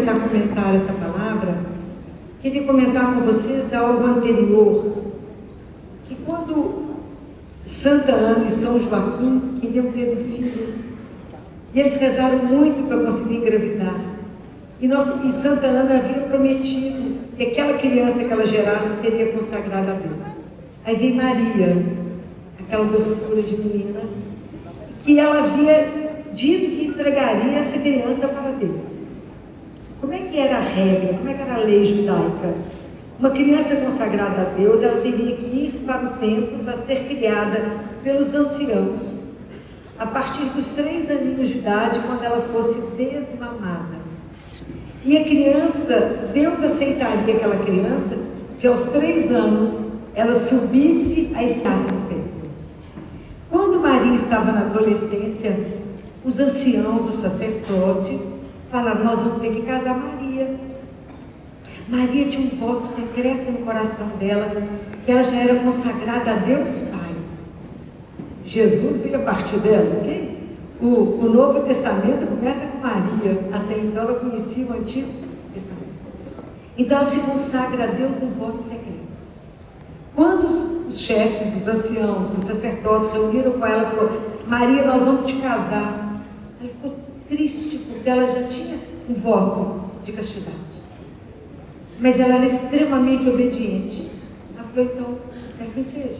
a comentar essa palavra, queria comentar com vocês algo anterior, que quando Santa Ana e São Joaquim queriam ter um filho, e eles rezaram muito para conseguir engravidar, e Santa Ana havia prometido que aquela criança que ela gerasse seria consagrada a Deus. Aí veio Maria, aquela doçura de menina, que ela havia dito que entregaria essa criança para Deus. Como é que era a regra? Como é que era a lei judaica? Uma criança consagrada a Deus, ela teria que ir para o templo para ser criada pelos anciãos, a partir dos 3 aninhos de idade, quando ela fosse desmamada. E a criança, Deus aceitaria aquela criança se aos 3 anos ela subisse a escada do templo. Quando Maria estava na adolescência, os anciãos, os sacerdotes, falaram: nós vamos ter que casar Maria. Maria tinha um voto secreto no coração dela, que ela já era consagrada a Deus Pai. Jesus veio a partir dela, ok? O Novo Testamento começa com Maria, até então ela conhecia o Antigo Testamento. Então ela se consagra a Deus num voto secreto. Quando os chefes, os anciãos, os sacerdotes reuniram com ela, falou: Maria, nós vamos te casar. Ela ficou triste, porque ela já tinha um voto de castidade. Mas ela era extremamente obediente. Ela falou: então, que assim seja.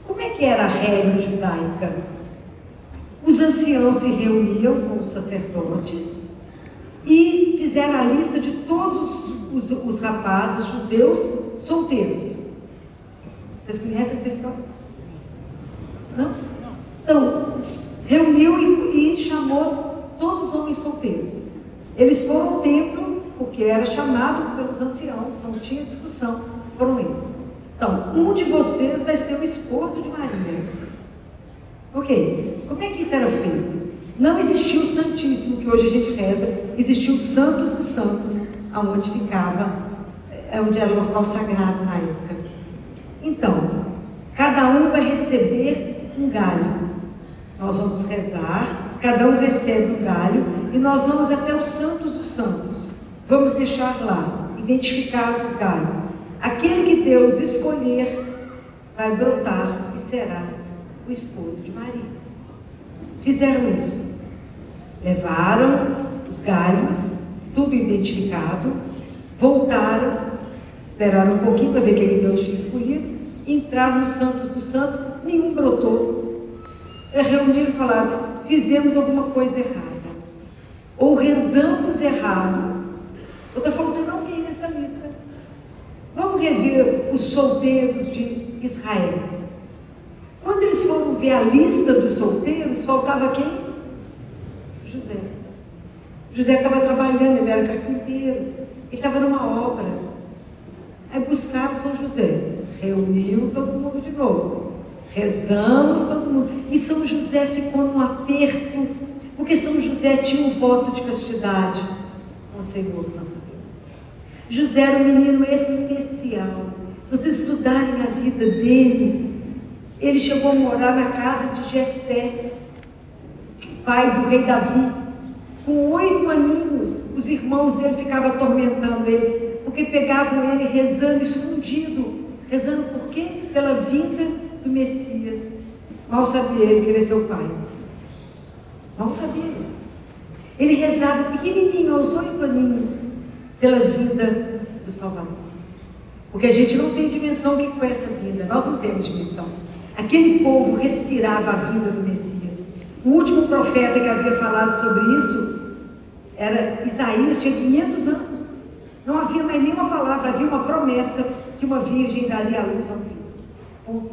Como é que era a regra judaica? Os anciãos se reuniam com os sacerdotes e fizeram a lista de todos os rapazes judeus solteiros. Vocês conhecem essa história? Não? Então, reuniu e chamou todos os homens solteiros. Eles foram ao templo, porque era chamado pelos anciãos, não tinha discussão, foram eles. Então, um de vocês vai ser o esposo de Maria. Ok? Como é que isso era feito? Não existia o Santíssimo, que hoje a gente reza, existia o Santos dos Santos, onde ficava, onde era o local sagrado na época. Então, cada um vai receber um galho. Nós vamos rezar, cada um recebe um galho, e nós vamos até o Santos dos Santos. Vamos deixar lá, identificar os galhos. Aquele que Deus escolher vai brotar e será o esposo de Maria. Fizeram isso. Levaram os galhos, tudo identificado, voltaram, esperaram um pouquinho para ver quem Deus tinha escolhido, entraram no Santos dos Santos, nenhum brotou. Reuniram e falaram: fizemos alguma coisa errada, ou rezamos errado, ou está faltando alguém nessa lista. Vamos rever os solteiros de Israel. Quando eles foram ver a lista dos solteiros, faltava quem? José. José estava trabalhando, ele era carpinteiro, ele estava numa obra. Aí buscaram São José, reuniu todo mundo de novo, rezamos todo mundo, e São José ficou num aperto, porque São José tinha um voto de castidade com o Senhor nosso Deus. José era um menino especial. Se vocês estudarem a vida dele, ele chegou a morar na casa de Jessé, pai do rei Davi. Com 8 aninhos, os irmãos dele ficavam atormentando ele, porque pegavam ele rezando escondido. Rezando por quê? Pela vinda do Messias. Mal sabia ele que ele é seu pai. Mal sabia ele. Ele rezava pequenininho, aos 8 aninhos, pela vinda do Salvador. Porque a gente não tem dimensão do que foi essa vinda. Nós não temos dimensão. Aquele povo respirava a vinda do Messias. O último profeta que havia falado sobre isso era Isaías, tinha 500 anos. Não havia mais nenhuma palavra, havia uma promessa que uma virgem daria à luz ao filho.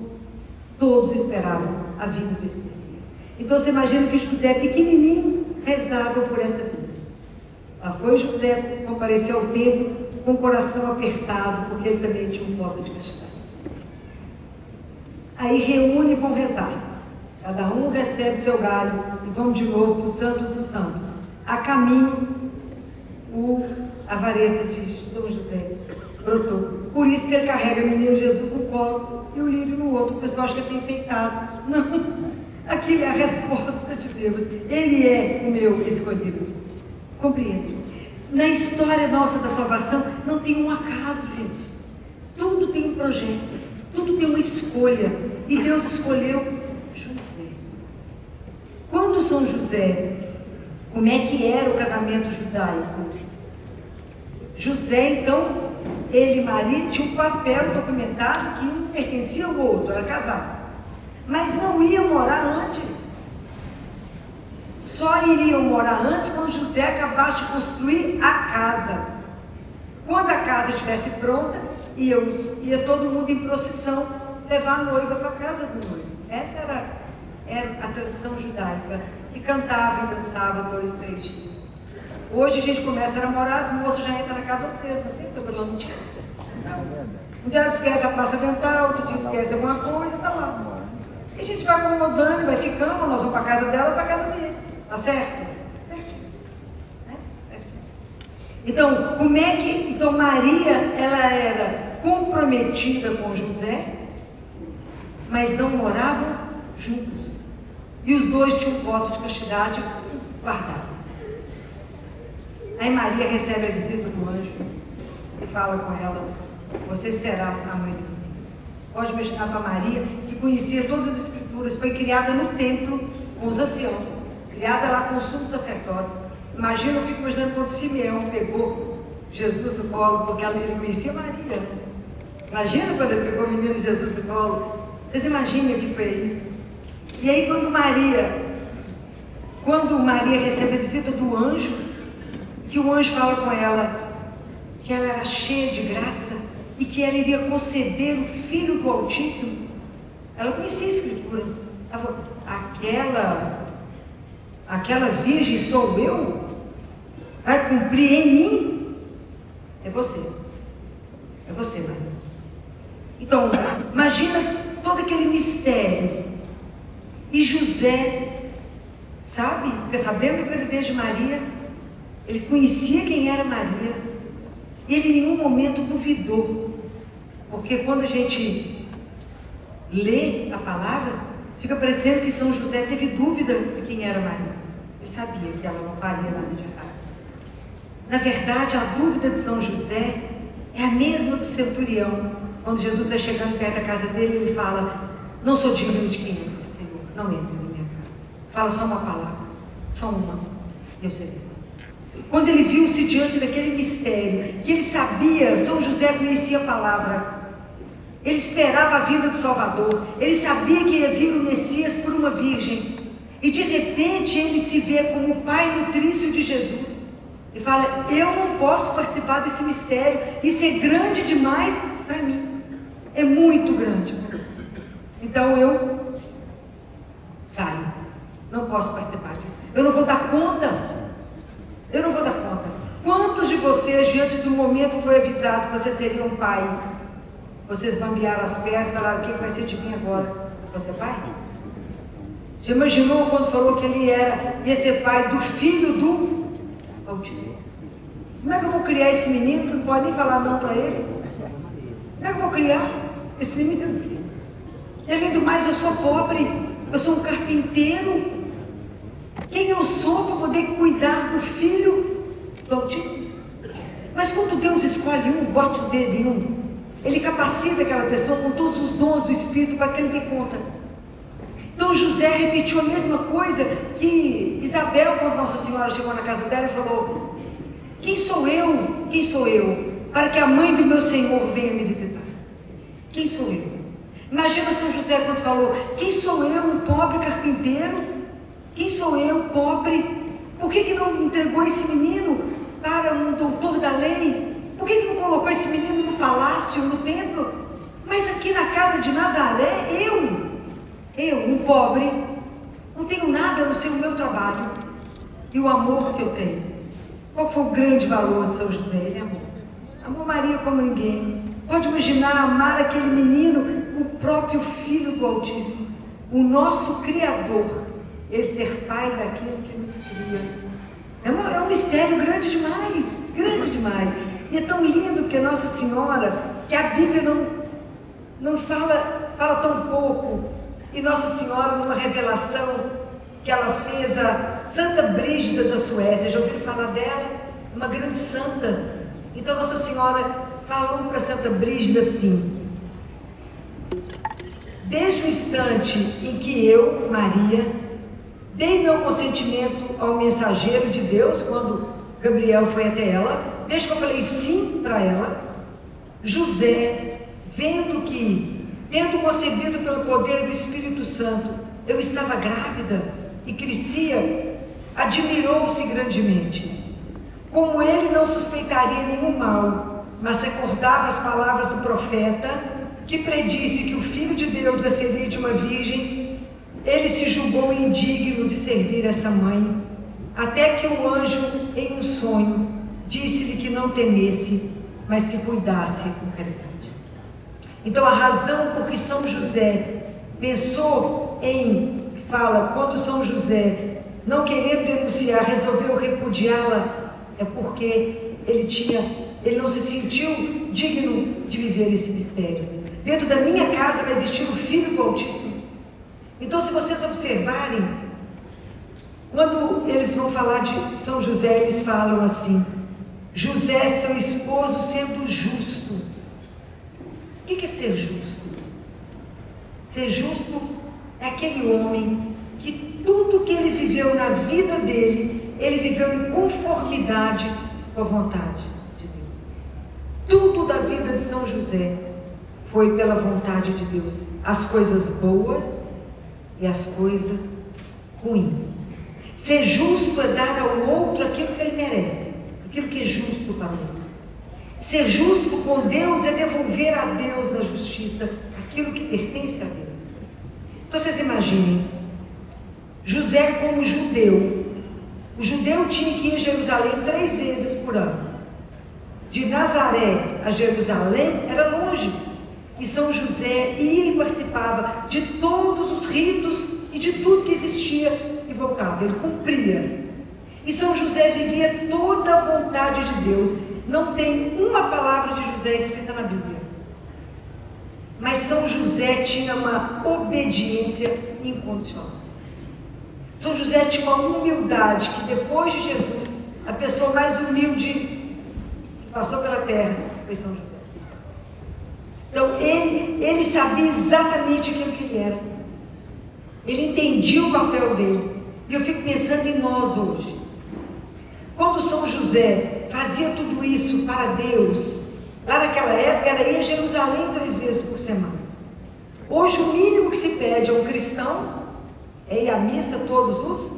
Todos esperavam a vinda desse Messias. Então você imagina que José, pequenininho, rezava por essa vinda. Lá foi José, compareceu ao templo com o coração apertado, porque ele também tinha um voto de castidade. Aí reúne e vão rezar. Cada um recebe seu galho e vão de novo para os Santos dos Santos. A caminho, a vareta de São José brotou. Por isso que ele carrega o menino Jesus no colo e o lírio no outro. O pessoal acha que é enfeitado. Não, aquilo é a resposta de Deus. Ele é o meu escolhido. Compreende? Na história nossa da salvação, não tem um acaso, gente. Tudo tem um projeto, tudo tem uma escolha. E Deus escolheu José. Quando São José, como é que era o casamento judaico? José, então, ele e Maria tinham um papel documentado que um pertencia ao outro, era casado. Mas não iam morar antes. Só iriam morar antes quando José acabasse de construir a casa. Quando a casa estivesse pronta, ia todo mundo em procissão levar a noiva para a casa do noivo. Essa era a tradição judaica. E cantava e dançava 2, 3 dias. Hoje a gente começa a namorar, as moças já entram na casa de vocês, mas sempre estou não tinha. Um dia esquece a pasta dental, outro dia esquece alguma coisa, tá lá. E a gente vai acomodando, vai ficando, nós vamos para a casa dela, para a casa dele. Tá certo? Certíssimo. Né? Certíssimo. Então, Então Maria, ela era comprometida com José, mas não moravam juntos. E os dois tinham voto de castidade guardado. Aí Maria recebe a visita do anjo e fala com ela: você será a mãe do Messias. Pode imaginar para Maria, que conhecia todas as escrituras, foi criada no templo com os anciãos, criada lá com os sumos sacerdotes. Imagina, eu fico imaginando quando Simeão pegou Jesus no colo, porque ele conhecia Maria. Imagina quando ele pegou o menino Jesus no colo. Vocês imaginam o que foi isso? E aí quando Maria recebe a visita do anjo, que o anjo fala com ela que ela era cheia de graça e que ela iria conceber o Filho do Altíssimo, ela conhecia a Escritura. Ela falou: aquela virgem sou eu? Vai cumprir em mim? É você, Maria. Então, imagina todo aquele mistério. E José, fica sabendo da gravidez de Maria, ele conhecia quem era Maria, e ele em nenhum momento duvidou, porque quando a gente lê a palavra, fica parecendo que São José teve dúvida de quem era Maria. Ele sabia que ela não faria nada de errado. Na verdade, a dúvida de São José é a mesma do centurião. Quando Jesus está chegando perto da casa dele, ele fala: não sou digno de quem entra, Senhor, não entre na minha casa. Fala só uma palavra, só uma, e eu serei salvo. Quando ele viu-se diante daquele mistério, que ele sabia, São José conhecia a palavra, ele esperava a vinda do Salvador, ele sabia que ia vir o Messias por uma virgem, e de repente ele se vê como o pai nutrício de Jesus, e fala: eu não posso participar desse mistério, isso é grande demais para mim, é muito grande para mim, então eu saio, não posso participar disso, eu não vou dar conta. Quantos de vocês, diante do momento que foi avisado que você seria um pai, vocês bambearam as pernas e falaram: o que vai ser de mim agora? Você é pai? Já imaginou quando falou que ele ia ser pai do Filho do Altíssimo? Como é que eu vou criar esse menino que não pode nem falar não para ele? Como é que eu vou criar esse menino? E além do mais, eu sou pobre, eu sou um carpinteiro. Quem eu sou para poder cuidar do Filho do Altíssimo? Mas quando Deus escolhe um, bota o dedo em um, Ele capacita aquela pessoa com todos os dons do Espírito para que ele dê conta. Então José repetiu a mesma coisa que Isabel, quando Nossa Senhora chegou na casa dela e falou: quem sou eu para que a mãe do meu Senhor venha me visitar? Quem sou eu? Imagina São José quando falou: quem sou eu, um pobre carpinteiro? Quem sou eu, pobre? Por que não entregou esse menino para um doutor da lei? Por que não colocou esse menino no palácio, no templo? Mas aqui na casa de Nazaré, eu, um pobre, não tenho nada a não ser o meu trabalho e o amor que eu tenho. Qual foi o grande valor de São José? Ele amou Maria como ninguém. Pode imaginar amar aquele menino, o próprio Filho do Altíssimo, o nosso Criador, ele ser pai daquilo que nos cria. É um mistério grande demais, grande demais. E é tão lindo porque Nossa Senhora, que a Bíblia não fala tão pouco, e Nossa Senhora, numa revelação que ela fez a Santa Brígida da Suécia, já ouviram falar dela? uma grande santa. Então Nossa Senhora falou para Santa Brígida assim: desde o instante em que eu, Maria, dei meu consentimento ao mensageiro de Deus, quando Gabriel foi até ela, desde que eu falei sim para ela, José, vendo que, tendo concebido pelo poder do Espírito Santo, eu estava grávida e crescia, admirou-se grandemente. Como ele não suspeitaria nenhum mal, mas recordava as palavras do profeta, que predisse que o Filho de Deus nasceria de uma virgem, ele se julgou indigno de servir essa mãe, até que o anjo, em um sonho, disse-lhe que não temesse, mas que cuidasse com caridade. Então a razão por que São José pensou em, quando São José, não querendo denunciar, resolveu repudiá-la, é porque ele não se sentiu digno de viver esse mistério. Dentro da minha casa vai existir o Filho do Altíssimo. Então, se vocês observarem, quando eles vão falar de São José, eles falam assim: José, seu esposo, sendo justo. O que é ser justo? Ser justo é aquele homem que tudo que ele viveu na vida dele, ele viveu em conformidade com a vontade de Deus. Tudo da vida de São José foi pela vontade de Deus. As coisas boas e as coisas ruins. Ser justo é dar ao outro aquilo que ele merece, aquilo que é justo para o outro. Ser justo com Deus é devolver a Deus na justiça aquilo que pertence a Deus. Então vocês imaginem, José como judeu. O judeu tinha que ir a Jerusalém 3 vezes por ano. De Nazaré a Jerusalém era longe. E São José ia e participava de todos os ritos e de tudo que existia e voltava. Ele cumpria. E São José vivia toda a vontade de Deus. Não tem uma palavra de José escrita na Bíblia. Mas São José tinha uma obediência incondicional. São José tinha uma humildade que depois de Jesus, a pessoa mais humilde que passou pela terra foi São José. Então ele sabia exatamente aquilo que ele era. Ele entendia o papel dele. E eu fico pensando em nós hoje. Quando São José fazia tudo isso para Deus, lá naquela época era ir a Jerusalém 3 vezes por semana. Hoje o mínimo que se pede a um cristão é ir à missa todos os...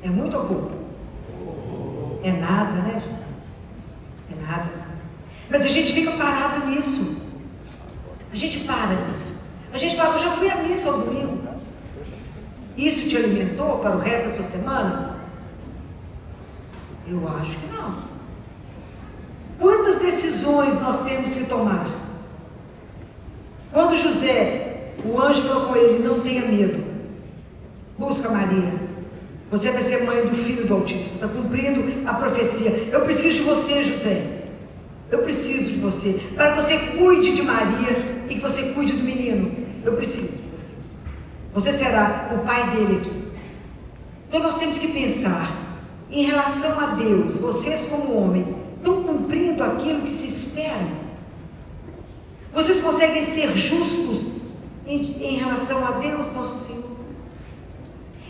É muito ou pouco? É nada, né, gente? É nada. Mas a gente fica parado nisso. A gente para nisso. A gente fala: eu já fui à missa ao domingo. Isso te alimentou para o resto da sua semana? Eu acho que não. Quantas decisões nós temos que tomar? Quando José, o anjo falou com ele: não tenha medo, busca Maria, você vai ser mãe do Filho do Altíssimo, está cumprindo a profecia. Eu preciso de você, José. Eu preciso de você, para que você cuide de Maria e que você cuide do menino. Eu preciso de você. Você será o pai dele aqui. Então nós temos que pensar em relação a Deus. Vocês como homem estão cumprindo aquilo que se espera? Vocês conseguem ser justos em relação a Deus, nosso Senhor?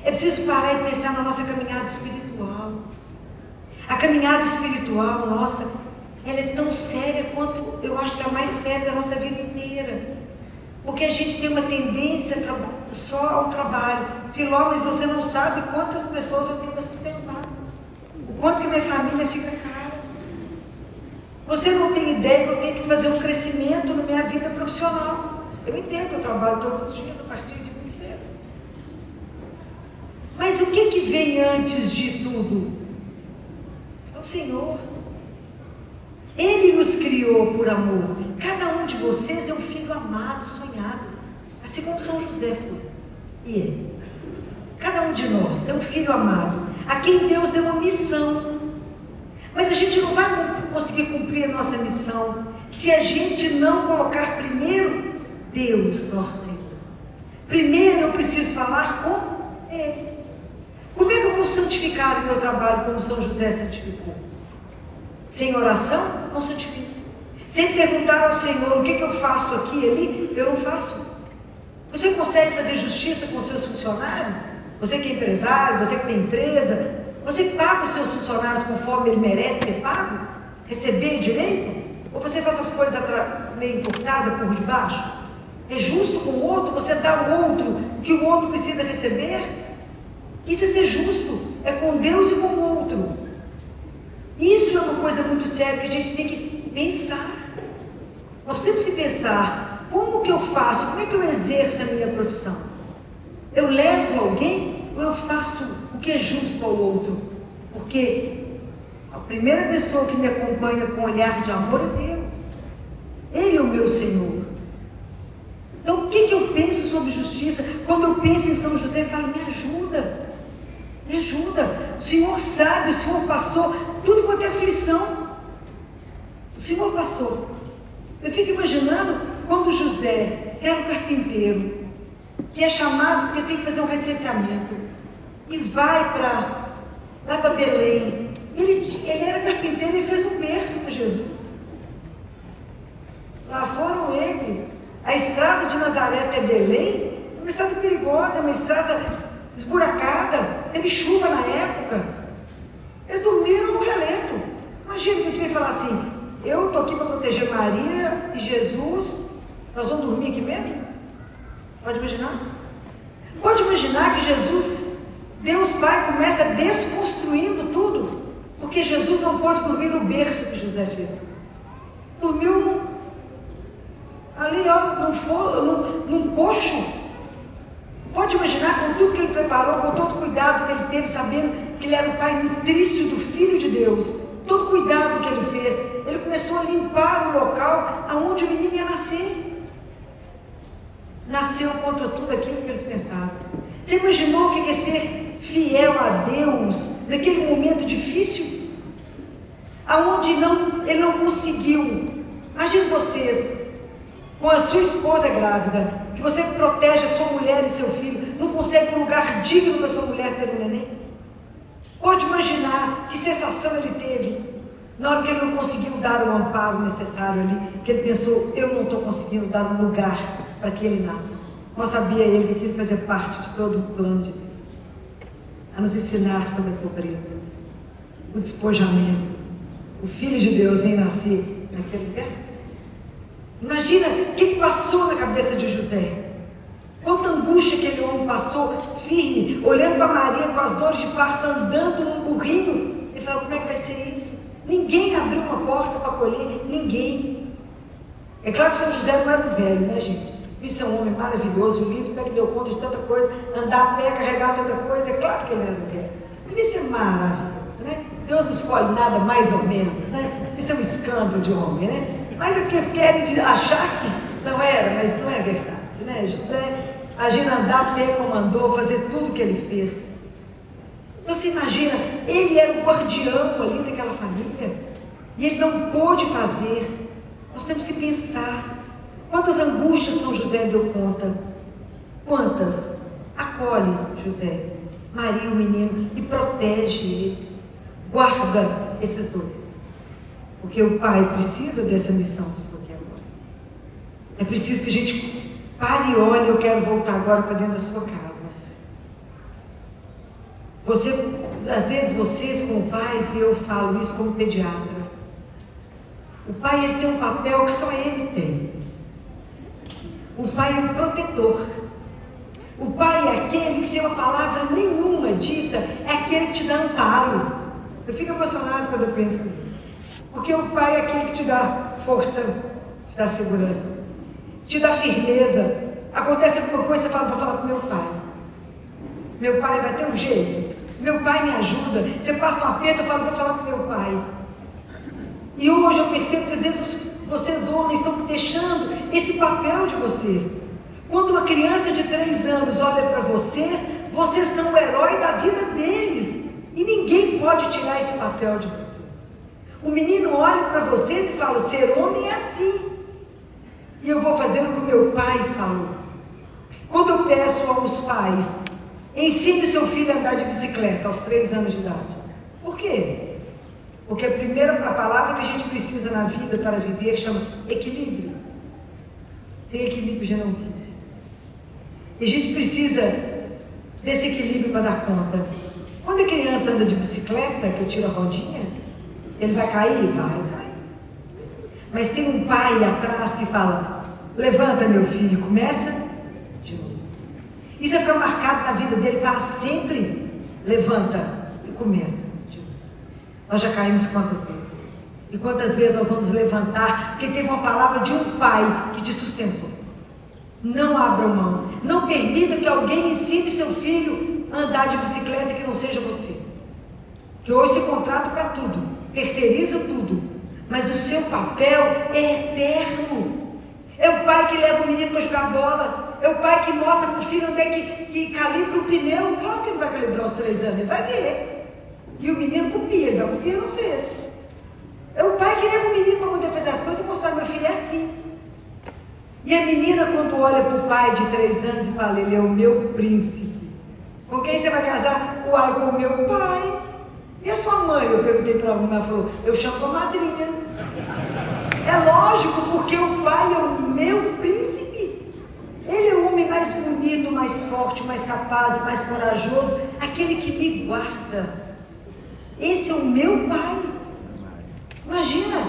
É preciso parar e pensar na nossa caminhada espiritual. A caminhada espiritual nossa, ela é tão séria quanto, eu acho que é a mais séria da nossa vida inteira. Porque a gente tem uma tendência só ao trabalho. Filó, mas você não sabe quantas pessoas eu tenho para sustentar. O quanto que minha família fica cara. Você não tem ideia que eu tenho que fazer um crescimento na minha vida profissional. Eu entendo, eu trabalho todos os dias a partir de muito cedo. Mas o que vem antes de tudo? É o Senhor. Ele nos criou por amor. Cada um de vocês é um filho amado, sonhado, assim como São José foi. E é. Cada um de nós é um filho amado, a quem Deus deu uma missão. Mas a gente não vai conseguir cumprir a nossa missão se a gente não colocar primeiro Deus, nosso Senhor. Primeiro eu preciso falar com Ele. Como é que eu vou santificar o meu trabalho como São José santificou? Sem oração, não santifica. Sem perguntar ao Senhor o que eu faço aqui e ali, eu não faço. Você consegue fazer justiça com os seus funcionários? Você que é empresário, você que tem empresa, você paga os seus funcionários conforme ele merece ser pago? Receber direito? Ou você faz as coisas meio encurtadas por debaixo? É justo com o outro? Você dá ao outro o que o outro precisa receber? Isso é ser justo, é com Deus e com o outro. Isso é uma coisa muito séria que a gente tem que pensar. Nós temos que pensar, como que eu faço, como é que eu exerço a minha profissão? Eu leso alguém ou eu faço o que é justo ao outro? Porque a primeira pessoa que me acompanha com um olhar de amor é Deus. Ele é o meu Senhor. Então o que eu penso sobre justiça? Quando eu penso em São José, eu falo, me ajuda. Me ajuda. O Senhor sabe, o Senhor passou tudo quanto é aflição. O Senhor passou. Eu fico imaginando quando José era um carpinteiro, que é chamado porque tem que fazer um recenseamento, e vai lá para Belém. Ele era carpinteiro e fez um berço para Jesus. Lá foram eles. A estrada de Nazaré até Belém é uma estrada perigosa, é uma estrada esburacada, teve chuva na época. Eles dormiram no relento. Imagina que eu devia falar assim, eu estou aqui para proteger Maria e Jesus, nós vamos dormir aqui mesmo? Pode imaginar? Pode imaginar que Jesus, Deus Pai, começa desconstruindo tudo, porque Jesus não pode dormir no berço que José fez. Dormiu ali, num coxo. Pode imaginar, com tudo que ele preparou, com todo o cuidado que ele teve, sabendo que ele era o pai nutrício do Filho de Deus, todo o cuidado que ele fez, ele começou a limpar o local aonde o menino ia nascer. Nasceu contra tudo aquilo que eles pensavam. Você imaginou o que é ser fiel a Deus naquele momento difícil? Aonde ele não conseguiu. Imagine vocês, com a sua esposa grávida, que você protege a sua mulher e seu filho, não consegue um lugar digno para sua mulher ter um neném? Pode imaginar que sensação ele teve na hora que ele não conseguiu dar o amparo necessário ali, que ele pensou, eu não estou conseguindo dar um lugar para que ele nasça. Mas sabia ele que aquilo fazia parte de todo o plano de Deus, a nos ensinar sobre a pobreza, o despojamento. O Filho de Deus vem nascer naquele lugar. Imagina o que passou na cabeça de José. Quanta angústia aquele homem passou, firme, olhando para Maria com as dores de parto, andando num burrinho. Ele falou, como é que vai ser isso? Ninguém abriu uma porta para acolher, ninguém. É claro que São José não era um velho, né, gente? Isso é um homem maravilhoso, lindo, como é que deu conta de tanta coisa, andar a pé, carregar tanta coisa. É claro que ele era um velho. Isso é maravilhoso, né? Deus não escolhe nada mais ou menos, né? Isso é um escândalo de homem, né? Mas é porque querem achar que não era, mas não é verdade, né? José, imagina andar a pé como andou, fazer tudo o que ele fez. Então você imagina, ele era o guardião ali daquela família, e ele não pôde fazer. Nós temos que pensar, quantas angústias São José deu conta? Quantas? Acolhe José, Maria o menino, e protege eles, guarda esses dois. Porque o pai precisa dessa missão sua aqui agora. É preciso que a gente pare e olhe, eu quero voltar agora para dentro da sua casa. Às vezes vocês como pais, e eu falo isso como pediatra, o pai ele tem um papel que só ele tem. O pai é um protetor. O pai é aquele que, sem uma palavra nenhuma dita, é aquele que te dá amparo. Eu fico emocionado quando eu penso nisso. Porque o pai é aquele que te dá força, te dá segurança, te dá firmeza. Acontece alguma coisa, você fala, vou falar com meu pai. Meu pai vai ter um jeito. Meu pai me ajuda. Você passa um aperto, eu falo, vou falar com meu pai. E hoje eu percebo que às vezes vocês homens estão deixando esse papel de vocês. Quando uma criança de 3 anos olha para vocês, vocês são o herói da vida deles. E ninguém pode tirar esse papel de vocês. O menino olha para vocês e fala, ser homem é assim. E eu vou fazer o que o meu pai falou. Quando eu peço aos pais Ensine seu filho a andar de bicicleta aos 3 anos de idade. Por quê? Porque a palavra que a gente precisa na vida para viver chama equilíbrio. Sem equilíbrio já não vive. E a gente precisa desse equilíbrio para dar conta. Quando a criança anda de bicicleta, que eu tiro a rodinha, ele vai cair? Vai cair. Mas tem um pai atrás que fala: levanta, meu filho, e começa de novo. Isso vai ficar marcado na vida dele para sempre. Levanta e começa de novo. Nós já caímos quantas vezes? E quantas vezes nós vamos levantar? Porque teve uma palavra de um pai que te sustentou. Não abra mão. Não permita que alguém ensine seu filho a andar de bicicleta que não seja você. Que hoje se contrata para tudo, terceiriza tudo, mas o seu papel é eterno. É o pai que leva o menino para jogar bola, é o pai que mostra para o filho onde é que calibra o pneu. Claro que ele vai calibrar aos 3 anos, ele vai ver. E o menino copia, ele vai copiar, não sei esse. É o pai que leva o menino para poder fazer as coisas e mostrar: meu filho é assim. E a menina, quando olha para o pai de 3 anos e fala: ele é o meu príncipe. Com quem você vai casar? Uai, com o meu pai. E a sua mãe? Eu perguntei para ela, ela falou: eu chamo a madrinha. É lógico, porque o pai é o meu príncipe. Ele é o homem mais bonito, mais forte, mais capaz, mais corajoso, aquele que me guarda. Esse é o meu pai. Imagina,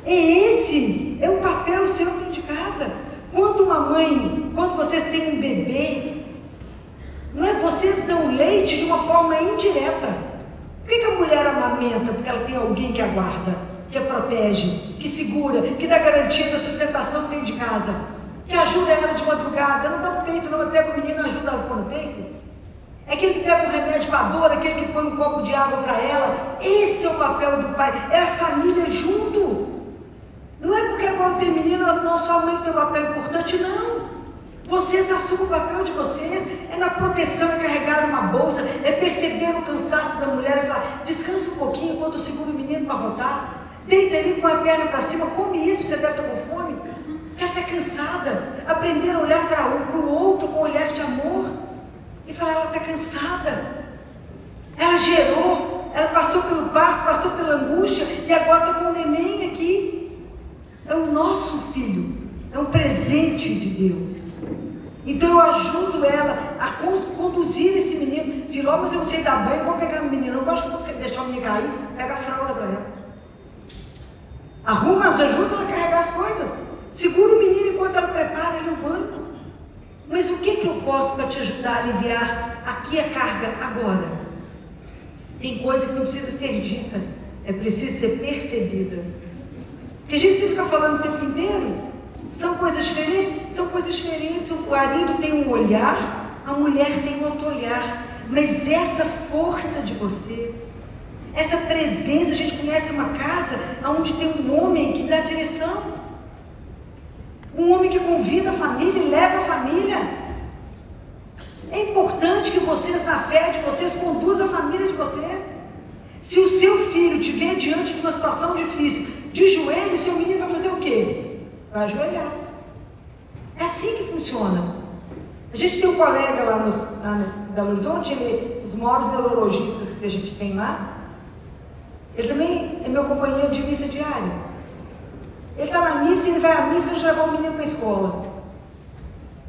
esse é o papel seu dentro de casa. Quando vocês têm um bebê, não é? Vocês dão leite de uma forma indireta. Por que a mulher amamenta? Porque ela tem alguém que aguarda, que a protege, que segura, que dá garantia da sustentação dentro de casa, que ajuda ela de madrugada. Não dá no peito, não, pega o menino e ajuda ela a pôr no peito. É aquele que pega um remédio para a dor, aquele que põe um copo de água para ela. Esse é o papel do pai, é a família junto. Não é porque agora tem menino, não somente tem um papel importante, não. Vocês assumem o papel de vocês, é na proteção, é carregar uma bolsa, é perceber o cansaço da mulher e falar: descansa um pouquinho enquanto eu seguro o menino para rotar. Deita ali com a perna para cima, come isso, você deve estar com fome. Ela está cansada. Aprender a olhar para o outro com um olhar de amor e falar: ela está cansada. Ela gerou, ela passou pelo parto, passou pela angústia e agora está com o neném aqui. É o nosso filho, é um presente de Deus. Então eu ajudo ela a conduzir esse menino. Filó, mas eu não sei dar banho, vou pegar no menino. Eu gosto de deixar o menino cair, pega a fralda para ela. Arruma, ajuda ela a carregar as coisas. Segura o menino enquanto ela prepara ali o banho. Mas o que eu posso para te ajudar a aliviar aqui a carga agora? Tem coisa que não precisa ser dita, é preciso ser percebida. Porque a gente precisa ficar falando o tempo inteiro. São coisas diferentes? São coisas diferentes. O marido tem um olhar, a mulher tem outro olhar. Mas essa força de vocês, essa presença, a gente conhece uma casa onde tem um homem que dá direção. Um homem que convida a família e leva a família. É importante que vocês, na fé de vocês, conduzam a família de vocês. Se o seu filho te vê diante de uma situação difícil, de joelho, seu menino vai fazer o quê? Vai ajoelhar. É assim que funciona. A gente tem um colega lá em Belo Horizonte, ele, os maiores neurologistas que a gente tem lá. Ele também é meu companheiro de missa diária. Ele está na missa, ele vai à missa e já leva o menino para a escola.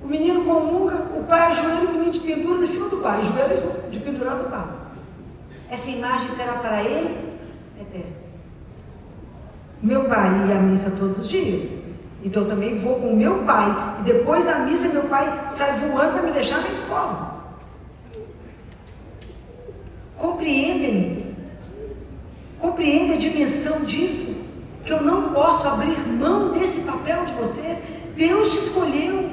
O menino comunga, o pai ajoelha, o menino de pendura em cima do pai, joelho de pendurado no pai. Essa imagem será para ele eterna. Meu pai ia à missa todos os dias, então eu também vou com o meu pai, e depois da missa meu pai sai voando para me deixar na escola. Compreendem a dimensão disso? Que eu não posso abrir mão desse papel de vocês. Deus te escolheu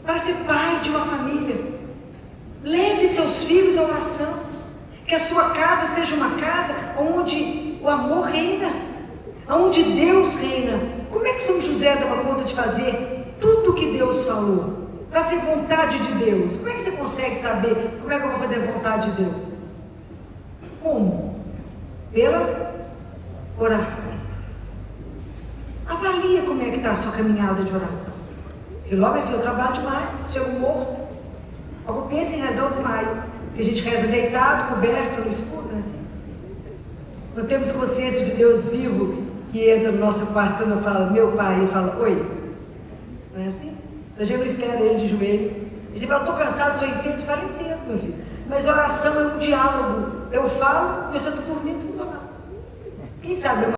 para ser pai de uma família. Leve seus filhos à oração, que a sua casa seja uma casa onde o amor reina, onde Deus reina. Como é que São José dava conta de fazer tudo o que Deus falou? Fazer vontade de Deus. Como é que você consegue saber como é que eu vou fazer a vontade de Deus? Como? Pela oração. Avalia como é que está a sua caminhada de oração. Filó, meu filho, eu trabalho demais, chego morto. Alguém pensa em rezar, eu desmaio. que a gente reza deitado, coberto, no escuro, não é assim? Não temos consciência de Deus vivo que entra no nosso quarto quando eu falo, meu pai, ele fala, oi. Não é assim? A gente não espera ele de joelho. A gente fala, eu estou cansado, o senhor entende? Fala, entendo, meu filho. Mas oração é um diálogo. Eu falo e você está dormindo, você não está nada. Quem sabe